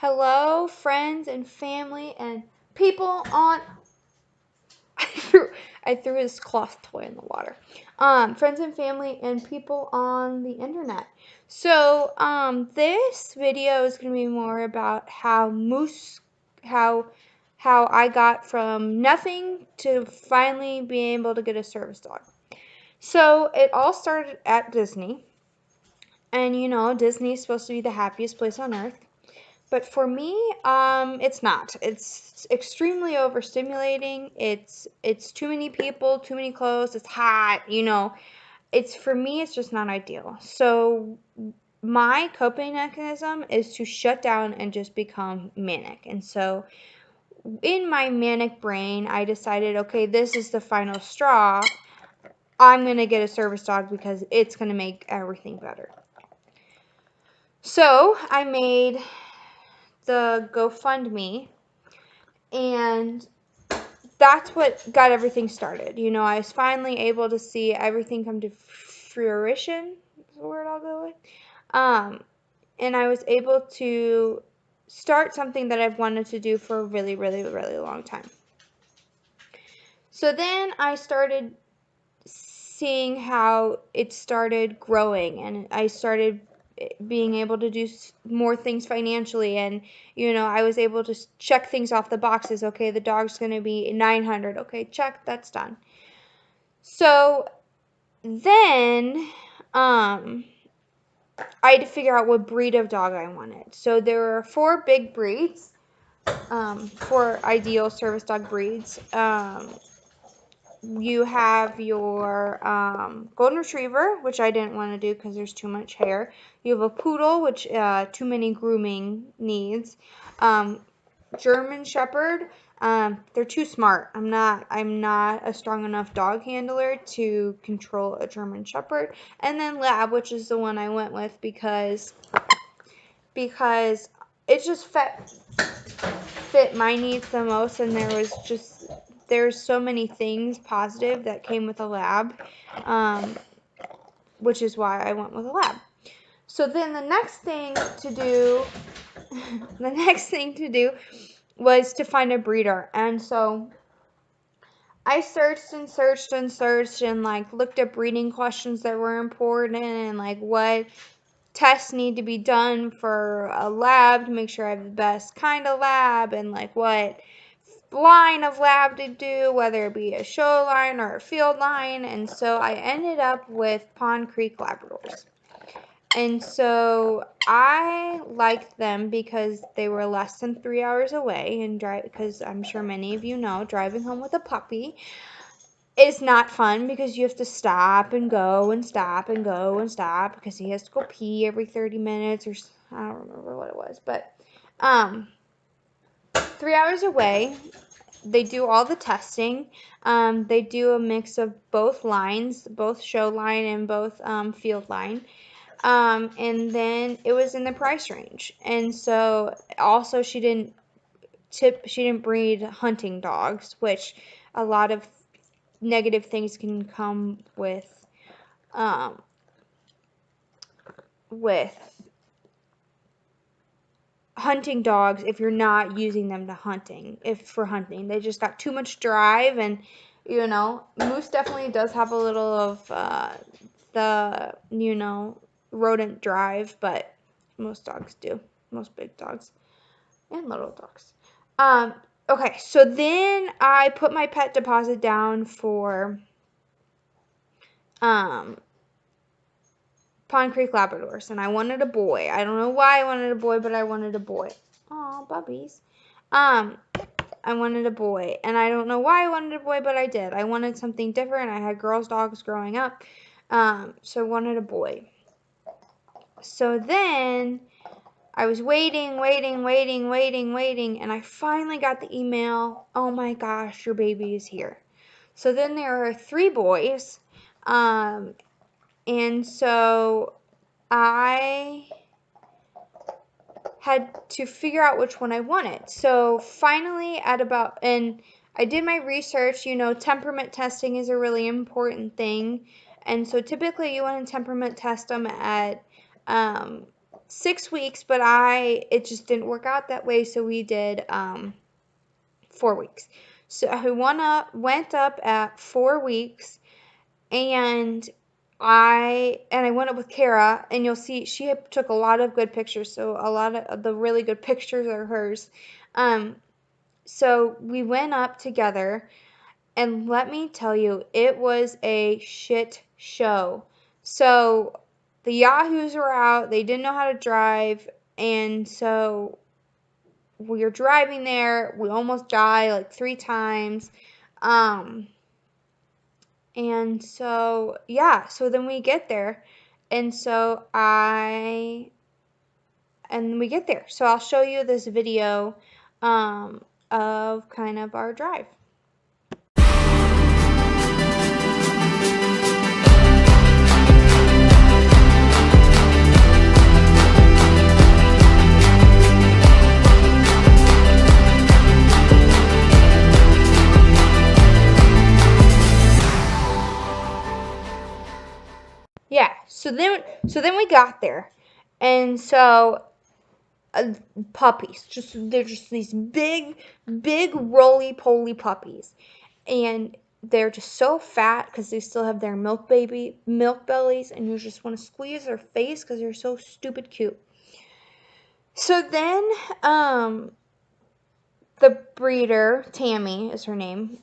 Hello, friends and family and people on. I threw his cloth toy in the water. Friends and family and people on the internet. So, this video is gonna be more about how how I got from nothing to finally being able to get a service dog. So it all started at Disney, and Disney is supposed to be the happiest place on earth. But for me, it's not. It's extremely overstimulating. It's too many people, too many clothes. It's hot. It's for me. It's just not ideal. So my coping mechanism is to shut down and just become manic. And so in my manic brain, I decided, okay, this is the final straw. I'm gonna get a service dog because it's gonna make everything better. So I made the GoFundMe, and that's what got everything started. I was finally able to see everything come to fruition, is the word I'll go with. And I was able to start something that I've wanted to do for a really, really, really long time. So then I started seeing how it started growing, and I started being able to do more things financially, and I was able to check things off the boxes. Okay, the dog's going to be 900. Okay, check, that's done. So then I had to figure out what breed of dog I wanted. So there were 4 big breeds, 4 ideal service dog breeds. You have your golden retriever, which I didn't want to do because there's too much hair. You have a poodle, which too many grooming needs. German shepherd. They're too smart. I'm not a strong enough dog handler to control a German shepherd. And then lab, which is the one I went with because it just fit my needs the most, and there's so many things positive that came with a lab, which is why I went with a lab. So then the next thing to do was to find a breeder. And so I searched and searched and searched and like looked at breeding questions that were important, and like what tests need to be done for a lab to make sure I have the best kind of lab, and like what line of lab to do, whether it be a show line or a field line. And so I ended up with Pond Creek Labradors. And so I liked them because they were less than 3 hours away, and because I'm sure many of you know, driving home with a puppy is not fun because you have to stop and go and stop and go and stop because he has to go pee every 30 minutes, or I don't remember what it was, but 3 hours away. They do all the testing. They do a mix of both lines, both show line and both field line. And then it was in the price range. And so also she didn't breed hunting dogs, which a lot of negative things can come with hunting dogs if you're not using them for hunting. They just got too much drive, and Moose definitely does have a little of the rodent drive, but most dogs do. Most big dogs and little dogs. Okay, so then I put my pet deposit down for Pond Creek Labradors, and I wanted a boy. I don't know why I wanted a boy, but I wanted a boy. Aw, puppies. I wanted a boy, and I don't know why I wanted a boy, but I did. I wanted something different. I had girls' dogs growing up, so I wanted a boy. So then I was waiting, and I finally got the email. Oh my gosh, your baby is here. So then there are 3 boys, and so I had to figure out which one I wanted. So finally and I did my research. Temperament testing is a really important thing. And so typically you want to temperament test them at 6 weeks, but it just didn't work out that way, so we did 4 weeks. So I went up at 4 weeks, and I went up with Kara, and you'll see she took a lot of good pictures. So a lot of the really good pictures are hers. So we went up together, and let me tell you, it was a shit show. So the Yahoos were out, they didn't know how to drive, and so we were driving there. We almost died like 3 times. Um, and so, yeah, so then we get there. And so we get there. So I'll show you this video of kind of our drive. Yeah, so then we got there. And so puppies, they're just these big roly poly puppies, and they're just so fat because they still have their milk bellies, and you just want to squeeze their face because they're so stupid cute. So then the breeder, Tammy is her name,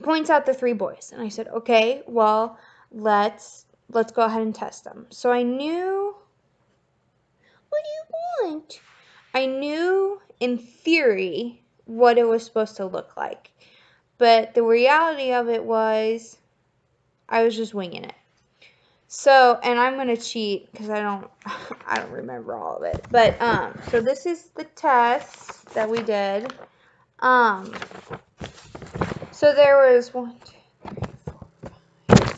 points out the 3 boys, and I said, okay, well, let's go ahead and test them. So I knew, what do you want? I knew in theory what it was supposed to look like, but the reality of it was I was just winging it. So, and I'm gonna cheat because I don't remember all of it. But so this is the test that we did. So there was 1, 2, 3, 4, 5,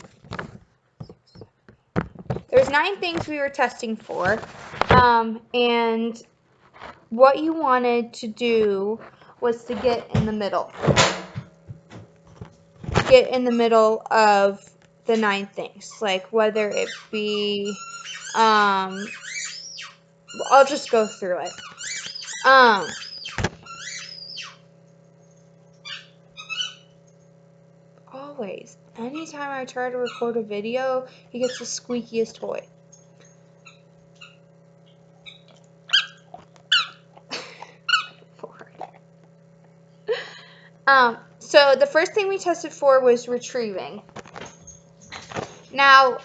6, 7. There's 9 things we were testing for, and what you wanted to do was to get in the middle. Get in the middle of the 9 things, like whether it be, I'll just go through it. Always, anytime I try to record a video, he gets the squeakiest toy. So the first thing we tested for was retrieving. Now,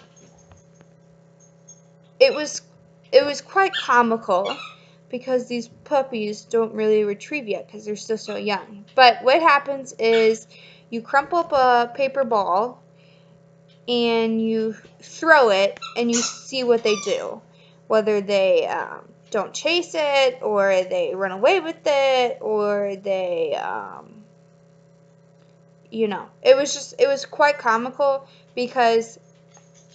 it was quite comical because these puppies don't really retrieve yet because they're still so young. But what happens is you crumple up a paper ball and you throw it and you see what they do. Whether they don't chase it, or they run away with it, or they, it was quite comical because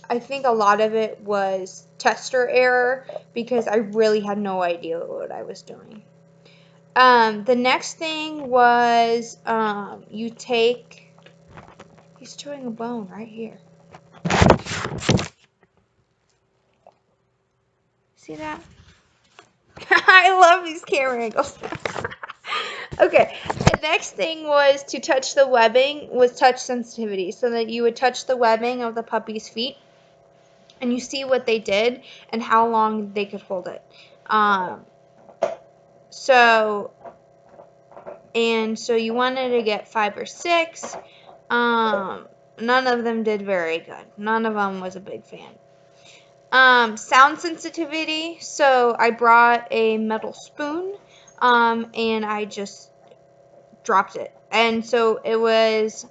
I think a lot of it was tester error because I really had no idea what I was doing. The next thing was he's chewing a bone right here. See that? I love these camera angles. Okay, the next thing was to touch the webbing with touch sensitivity, so that you would touch the webbing of the puppy's feet and you see what they did and how long they could hold it. So you wanted to get 5 or 6. None of them did very good. None of them was a big fan. Sound sensitivity. So I brought a metal spoon, and I just dropped it. And so it was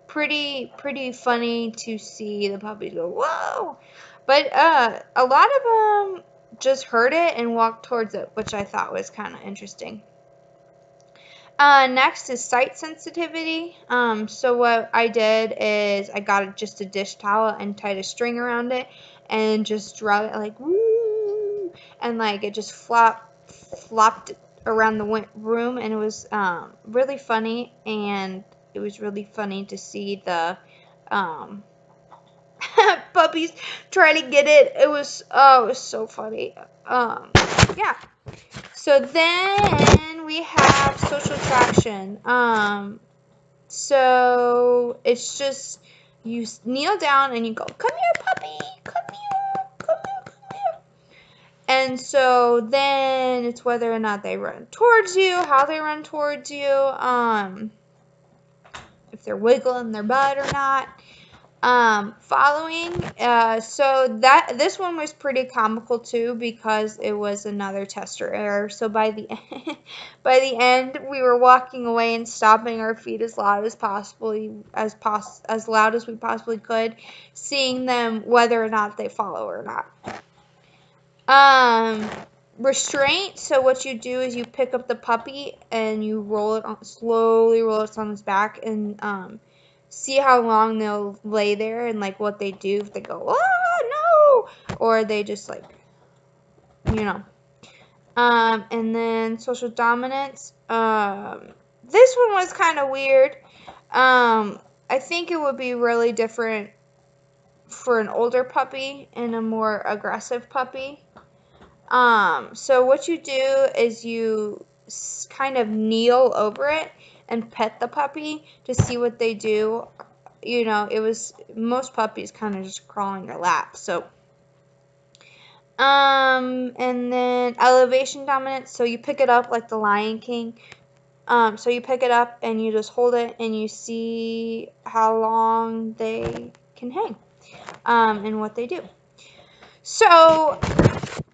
pretty funny to see the puppies go, whoa! But a lot of them just heard it and walked towards it, which I thought was kind of interesting. Next is sight sensitivity. So what I did is I got just a dish towel and tied a string around it and just draw it like, woo! And like it just flopped around the room, and it was really funny, and it was really funny to see the puppies trying to get it. It was so funny. Yeah. So then we have social attraction. So it's just you kneel down and you go, "Come here, puppy. Come here. Come here. Come here." And so then it's whether or not they run towards you, how they run towards you, if they're wiggling their butt or not. Following, so that this one was pretty comical too because it was another tester error. So by the by the end, we were walking away and stomping our feet as loud as possible, as loud as we possibly could, seeing them whether or not they follow or not. Restraint. So what you do is you pick up the puppy and you roll it on, slowly roll it on its back and see how long they'll lay there and like what they do, if they go, "Oh no," or they just like, you know. And then social dominance. This one was kind of weird. I think it would be really different for an older puppy and a more aggressive puppy. So what you do is you kind of kneel over it and pet the puppy to see what they do. You know, it was most puppies kind of just crawl in your lap. So, and then elevation dominance. So you pick it up like the Lion King. So you pick it up and you just hold it and you see how long they can hang, and what they do. So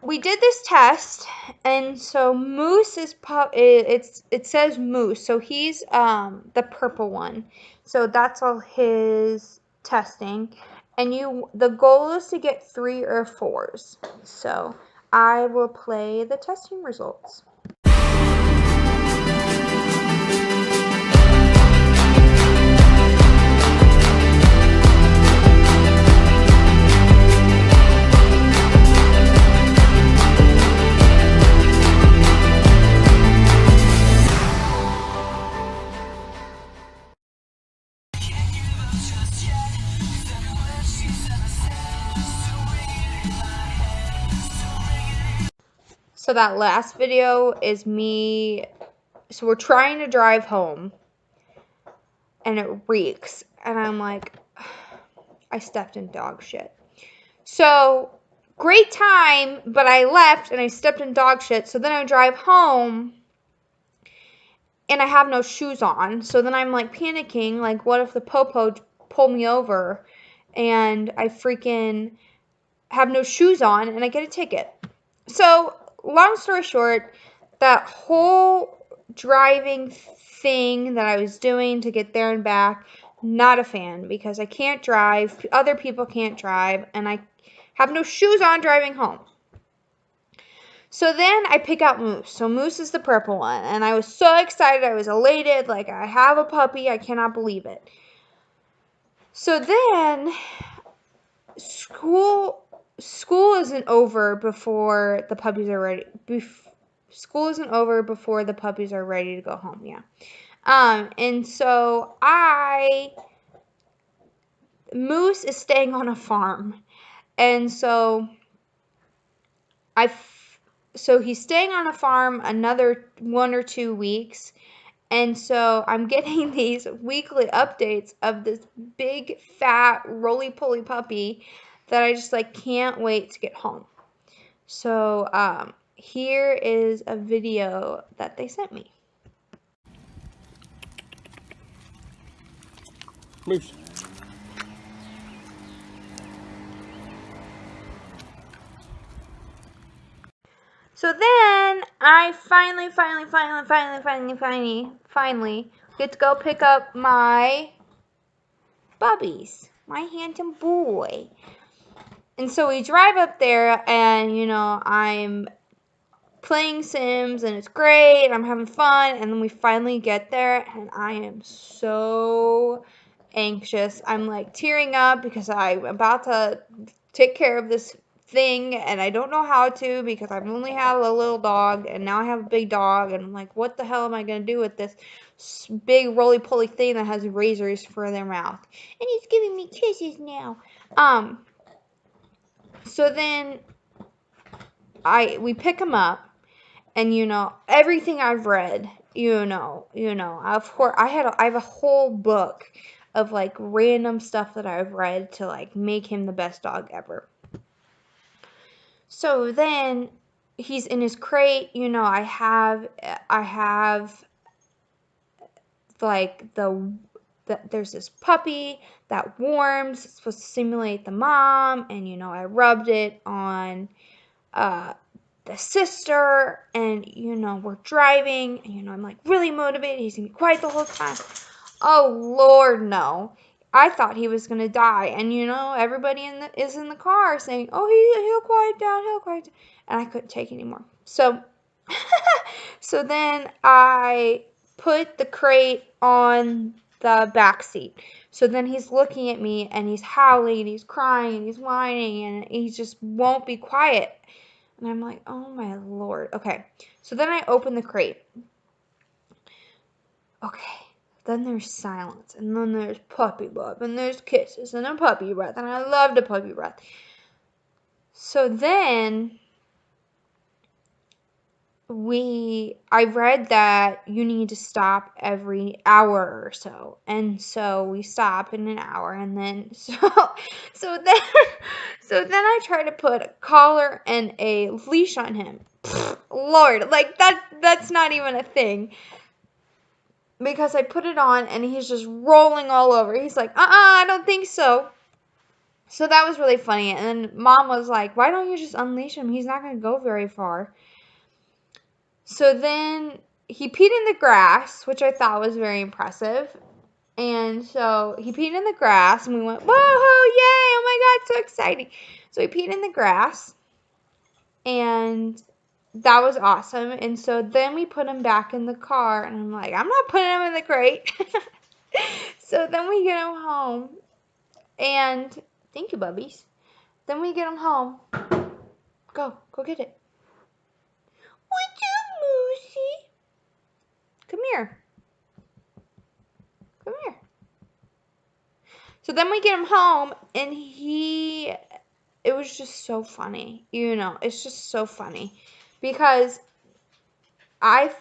we did this test, and so Moose is it says Moose, so he's the purple one. So that's all his testing, and the goal is to get 3 or 4s. So I will play the testing results. So that last video is me. So we're trying to drive home, and it reeks, and I'm like, I stepped in dog shit. So great time, but I left and I stepped in dog shit. So then I drive home and I have no shoes on. So then I'm like panicking, like, what if the popo pull me over and I freaking have no shoes on and I get a ticket? So long story short, that whole driving thing that I was doing to get there and back, not a fan, because I can't drive, other people can't drive, and I have no shoes on driving home. So then I pick out Moose. So Moose is the purple one, and I was so excited, I was elated, like I have a puppy, I cannot believe it. So then school isn't over before the puppies are ready. School isn't over before the puppies are ready to go home. Yeah. And so Moose is staying on a farm, and so so he's staying on a farm another 1 or 2 weeks. And so I'm getting these weekly updates of this big, fat, roly-poly puppy that I just like can't wait to get home. So here is a video that they sent me. Moose. So then I finally get to go pick up my Bubbies, my handsome boy. And so we drive up there, and you know, I'm playing Sims and it's great, I'm having fun, and then we finally get there and I am so anxious. I'm like tearing up because I'm about to take care of this thing and I don't know how to because I've only had a little dog and now I have a big dog, and I'm like, what the hell am I going to do with this big roly-poly thing that has razors for their mouth? And he's giving me kisses now. So then we pick him up, and everything I've read, of course I have a whole book of like random stuff that I've read to like make him the best dog ever. So then he's in his crate, I have like there's this puppy that warms. It's supposed to simulate the mom, and I rubbed it on the sister, and we're driving, and I'm like really motivated. He's gonna be quiet the whole time. Oh Lord, no. I thought he was gonna die, and everybody is in the car saying, "Oh, he'll quiet down, he'll quiet down," and I couldn't take anymore. So, so then I put the crate on the back seat. So then he's looking at me, and he's howling, and he's crying, and he's whining, and he just won't be quiet. And I'm like, oh my Lord. Okay, so then I open the crate. Okay, then there's silence, and then there's puppy love, and there's kisses, and a puppy breath, and I loved a puppy breath. So then I read that you need to stop every hour or so, and so we stop in an hour, and then so then I try to put a collar and a leash on him. Lord, like that's not even a thing. Because I put it on, and he's just rolling all over. He's like, I don't think so. So that was really funny. And then Mom was like, why don't you just unleash him? He's not going to go very far. So then he peed in the grass, which I thought was very impressive. And so he peed in the grass, and we went, whoa, yay, oh my God, so exciting. So he peed in the grass, and that was awesome. And so then we put him back in the car, and I'm like, I'm not putting him in the crate. So then we get him home, and thank you, Bubbies. Then we get him home. Go get it. What's up, Moosey? Come here. So then we get him home, and it was just so funny. It's just so funny because I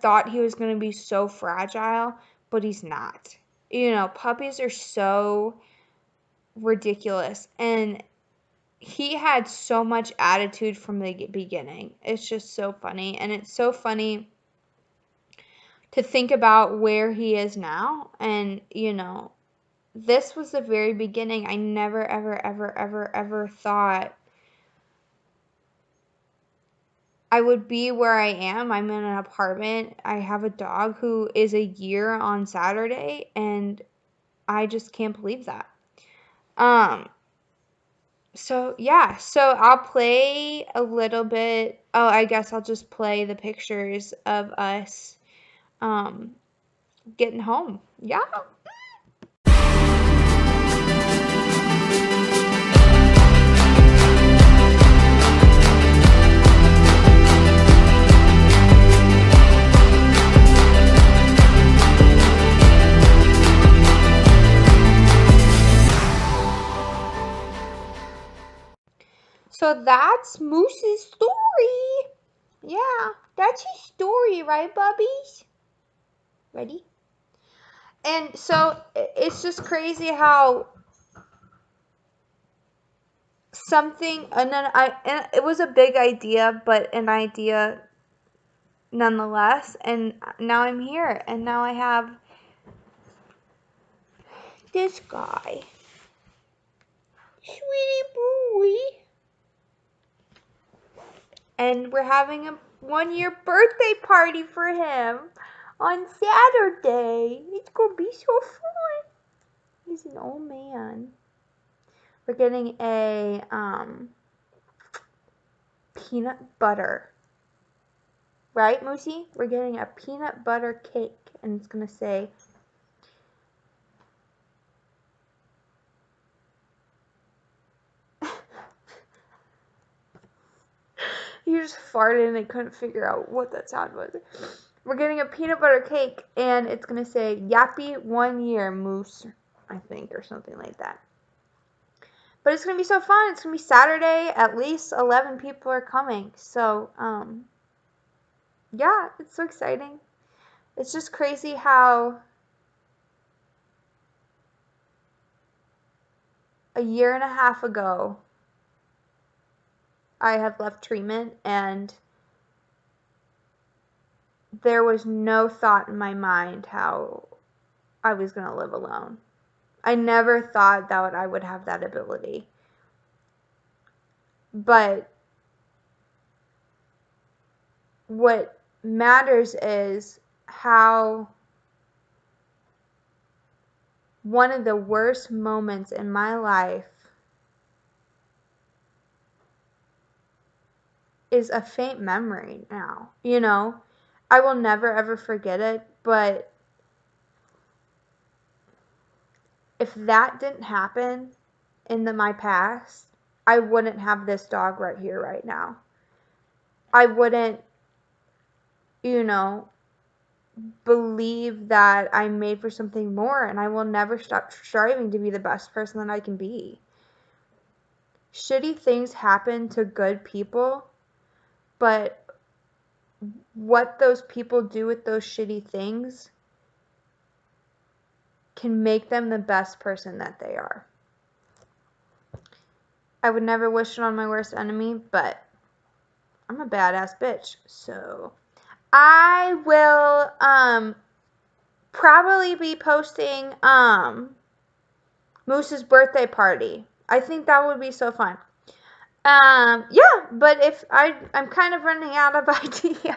thought he was going to be so fragile, but he's not. Puppies are so ridiculous, and he had so much attitude from the beginning. It's just so funny, and it's so funny to think about where he is now. And this was the very beginning. I never ever thought I would be where I am. I'm in an apartment. I have a dog who is a year on Saturday, and I just can't believe that. So yeah, so I'll play a little bit. Oh, I guess I'll just play the pictures of us getting home. Yeah. So that's Moose's story. Yeah, that's his story, right, Bubbies? Ready? And so it's just crazy how something, and it was a big idea, but an idea nonetheless. And now I'm here, and now I have this guy, sweetie boy, and we're having a 1-year birthday party for him on Saturday. It's gonna be so fun. He's an old man. We're getting a peanut butter. Right, Moosey? We're getting a peanut butter cake, and it's gonna say you just farted, and I couldn't figure out what that sound was. We're getting a peanut butter cake, and it's gonna say Yappy 1 year Moose, I think, or something like that. But it's going to be so fun. It's going to be Saturday. At least 11 people are coming. So, yeah, it's so exciting. It's just crazy how a year and a half ago I had left treatment and there was no thought in my mind how I was going to live alone. I never thought that I would have that ability. But what matters is how one of the worst moments in my life is a faint memory now. You know, I will never ever forget it, but if that didn't happen in my past, I wouldn't have this dog right here, right now. I wouldn't, you know, believe that I'm made for something more, and I will never stop striving to be the best person that I can be. Shitty things happen to good people, but what those people do with those shitty things can make them the best person that they are. I would never wish it on my worst enemy, but I'm a badass bitch, so I will probably be posting Moose's birthday party. I think that would be so fun. Yeah, but if I'm kind of running out of ideas.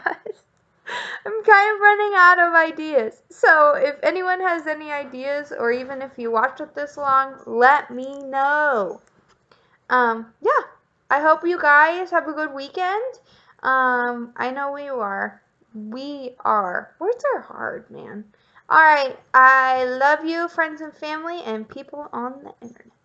I'm kind of running out of ideas. So if anyone has any ideas, or even if you watched it this long, let me know. Yeah. I hope you guys have a good weekend. I know we are. We are. Words are hard, man. Alright, I love you, friends and family, and people on the internet.